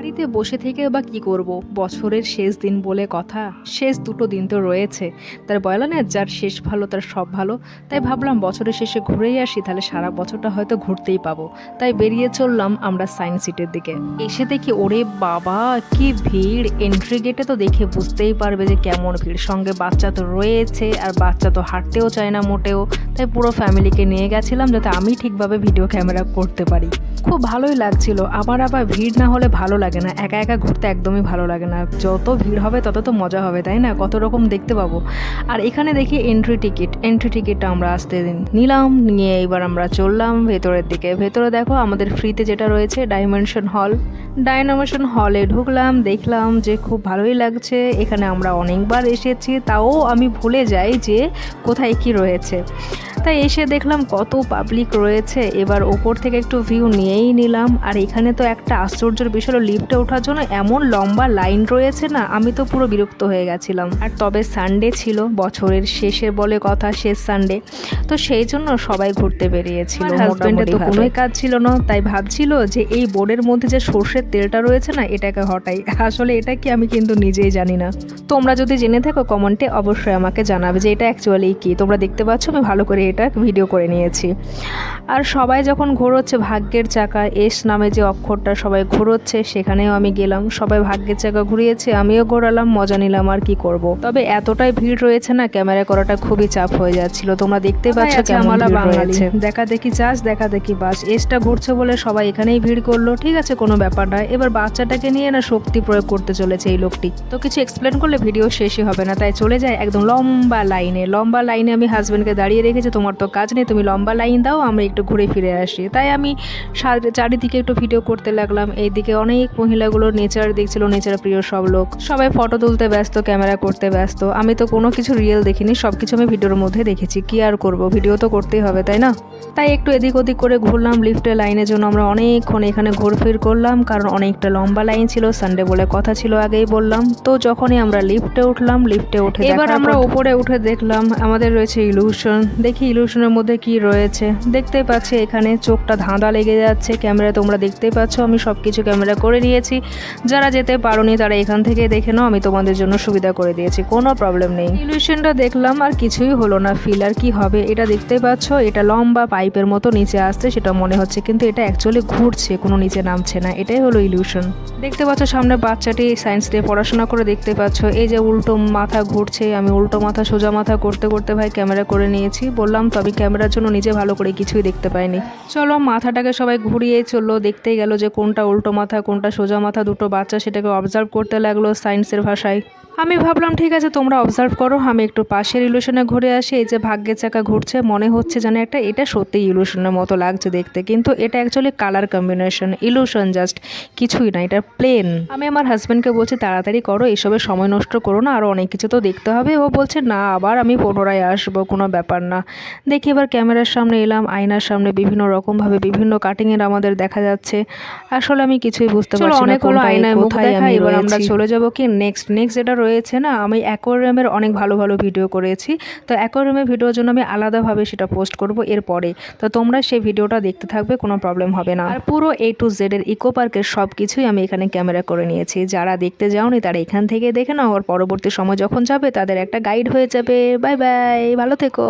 বাড়িতে বসে থেকে বা কি করব, বছরের শেষ দিন বলে কথা, শেষ দুটো দিন তো রয়েছে। তার বলে না, যার শেষ ভালো তার সব ভালো। তাই ভাবলাম বছরের শেষে ঘুরেই আসি, তাহলে সারা বছরটা হয়তো ঘুরতেই পাবো। তাই বেরিয়ে চললাম আমরা সায়েন্স সিটির দিকে। এসে দেখি ওরে বাবা, কি ভিড়! এন্ট্রি গেটে তো দেখে বুঝতেই পারবে যে কেমন ভিড়। সঙ্গে বাচ্চা তো রয়েছে, আর বাচ্চা তো হাঁটতেও চায় না মোটেও। তাই পুরো ফ্যামিলিকে নিয়ে গেছিলাম যাতে আমি ঠিকভাবে ভিডিও ক্যামেরা করতে পারি। খুব ভালোই লাগছিল। আমার আবার ভিড় না হলে ভালো লাগে না, একা একা ঘুরতে একদমই ভালো লাগে না। যত ভিড় হবে তত তো মজা হবে, তাই না? কত রকম দেখতে পাবো। আর এখানে দেখি এন্ট্রি টিকিটটা আমরা আসতে নিলাম, নিয়ে এবার আমরা চললাম ভেতরের দিকে। ভেতরে দেখো আমাদের ফ্রিতে যেটা রয়েছে ডাইমেনশন হলে ঢুকলাম, দেখলাম যে খুব ভালোই লাগছে। এখানে আমরা অনেকবার এসেছি, তাও আমি ভুলে যাই যে কোথায় কি রয়েছে। তাই এসে দেখলাম কত পাবলিক রয়েছে। এবার ওপর থেকে একটু ভিউ নিয়েই নিলাম। আর এখানে তো একটা আশ্চর্যের বিষয়, লিফটে ওঠার জন্য এমন লম্বা লাইন রয়েছে না, আমি তো পুরো বিরক্ত হয়ে গেছিলাম। আর তবে সানডে ছিল, বছরের শেষের বলে কথা, শেষ সানডে, তো সেই জন্য সবাই ঘুরতে বেরিয়েছিল। হাজবেন্ডের তো কোনোই কাজ ছিল না, তাই ভাবছিল যে এই বোর্ডের মধ্যে যে সর্ষের তেলটা রয়েছে না, এটাকে হটাই। আসলে এটা কি আমি কিন্তু নিজেই জানি না। তোমরা যদি জেনে থাকো কমেন্টে অবশ্যই আমাকে জানাবে যে এটা অ্যাকচুয়ালি কি। তোমরা দেখতে পাচ্ছ আমি ভালো করে এটা ভিডিও করে নিয়েছি। আর সবাই যখন ঘোরোচ্ছে ভাগ্যের চাকা, এস নামে যে অক্ষরটা, সবাই ঘোরোচ্ছে, সেখানেও আমি গেলাম। সবাই ভাগ্যের চাকা ঘুরিয়েছে, আমিও ঘোরালাম, মজা নিলাম। আর কি করব। তবে এতটাই ভিড় রয়েছে না, ক্যামেরা করাটা খুবই চাপ হয়ে যাচ্ছিল। তোমরা দেখতে পাচ্ছ কেমন ভিড় রয়েছে। দেখা দেখি চাষ, দেখা দেখি বাস। এসটা ঘুরছে বলে সবাই এখানেই ভিড় করলো। ঠিক আছে, কোনো ব্যাপার না। এবার বাচ্চাটাকে নিয়ে না শক্তি প্রয়োগ করতে চলেছে এই লোকটি। তো কিছু এক্সপ্লেন করলে ভিডিও শেষই হবে না, তাই চলে যায় একদম লম্বা লাইনে। আমি হাজবেন্ডকে দাঁড়িয়ে রেখেছি, তোমার তো কাজ নেই, তুমি লম্বা লাইন দাও, আমরা একটু ঘুরে ফিরে আসি। তাই আমি চারিদিকে একটু ভিডিও করতে লাগলাম। এইদিকে অনেক মহিলাগুলো নেচার দেখছিল, নেচার প্রিয় সব লোক, সবাই ফটো তুলতে ব্যস্ত, ক্যামেরা করতে ব্যস্ত। আমি তো কোনো কিছু রিয়েল দেখিনি, সবকিছু আমি ভিডিওর মধ্যে দেখেছি। কি আর করব, ভিডিও তো করতেই হবে, তাই না? তাই একটু এদিক ওদিক করে ঘুরলাম। লিফটের লাইনের জন্য আমরা অনেকক্ষণ এখানে ঘুরফির করলাম, কারণ অনেকটা লম্বা লাইন ছিল, সানডে বলে কথা ছিল, আগেই বললাম। তো যখনই আমরা লিফটে উঠলাম, লিফটে উঠে এবার আমরা উপরে উঠে দেখলাম আমাদের রয়েছে ইলুশন। দেখি ইলুশনের মধ্যে কি রয়েছে। দেখতে পাচ্ছি এখানে চোখটা ধাঁধা লেগে যাচ্ছে। ক্যামেরা তোমরা দেখতেই পাচ্ছ, আমি সব কিছু ক্যামেরা করে নিয়েছি। যারা যেতে পারোনি তারা এখান থেকে দেখে নাও, আমি তোমাদের জন্য সুবিধা করে দিয়েছি, কোনো প্রবলেম নেই। ইলুশনটা দেখলাম, আর কিছুই হলো না। ফিল আর কি হবে। এটা দেখতে পাচ্ছ, এটা লম্বা পাইপের মতো নিচে আসছে, সেটা মনে হচ্ছে, কিন্তু এটা অ্যাকচুয়ালি ঘুরছে, কোনো নিচে নামছে না। এটাই হলো ইলুশন। দেখতে পাচ্ছ সামনে বাচ্চাটি সায়েন্স দিয়ে পড়াশোনা করে, দেখতে পাচ্ছ এই যে উল্টো মাথা ঘুরছে। আমি উল্টো মাথা সোজা মাথা করতে করতে ভাই ক্যামেরা করে নিয়েছি। বললাম তো আমি ক্যামেরার জন্য নিজে ভালো করে কিছুই দেখতে পাইনি। চলো, মাথাটাকে সবাই ঘুরিয়ে চললো, দেখতেই গেল যে কোনটা উল্টো মাথা কোনটা সোজা মাথা। দুটো বাচ্চা সেটাকে অবজার্ভ করতে লাগলো সায়েন্সের ভাষায়। আমি ভাবলাম ঠিক আছে, তোমরা অবজার্ভ করো, আমি একটু পাশের ইলুশনে ঘুরে আসি। এই যে ভাগ্যের চাকা ঘুরছে, মনে হচ্ছে যেন এটা সত্যিই ইলুশনের মতো লাগছে দেখতে, কিন্তু এটা actually colour combination. Illusion just কিছুই না, এটা প্লেন। আমি আমার হাজব্যান্ডকে বলছি তাড়াতাড়ি করো, এইসবে সময় নষ্ট করো না, আরও অনেক কিছু তো দেখতে হবে। ও বলছে না, আবার আমি পুনরায় আসবো, কোনো ব্যাপার না। দেখি এবার ক্যামেরার সামনে এলাম, আয়নার সামনে বিভিন্ন রকমভাবে বিভিন্ন কাটিংয়ের আমাদের দেখা যাচ্ছে। আসলে আমি কিছুই বুঝতে পারছি না। অনেক হলো আয়নায় মুখ দেখা, এবার আমরা চলে যাবো কি নেক্সট যেটা রয়েছে না। আমি অ্যাকোয়ারিয়ামের অনেক ভালো ভালো ভিডিও করেছি, তো অ্যাকোয়ারিয়ামের ভিডিওর জন্য আমি আলাদাভাবে সেটা পোস্ট করব এরপরে। তো তোমরা সেই ভিডিওটা দেখতে থাকবে, কোনো প্রবলেম হবে না। আর পুরো A to Z এর ইকো পার্কের সব কিছুই আমি এখানে ক্যামেরা করে নিয়েছি। যারা দেখতে যাওনি তারা এখান থেকে দেখে নাও, আর পরবর্তী সময় যখন যাবে তাদের একটা গাইড হয়ে যাবে। বাই বাই, ভালো থেকো।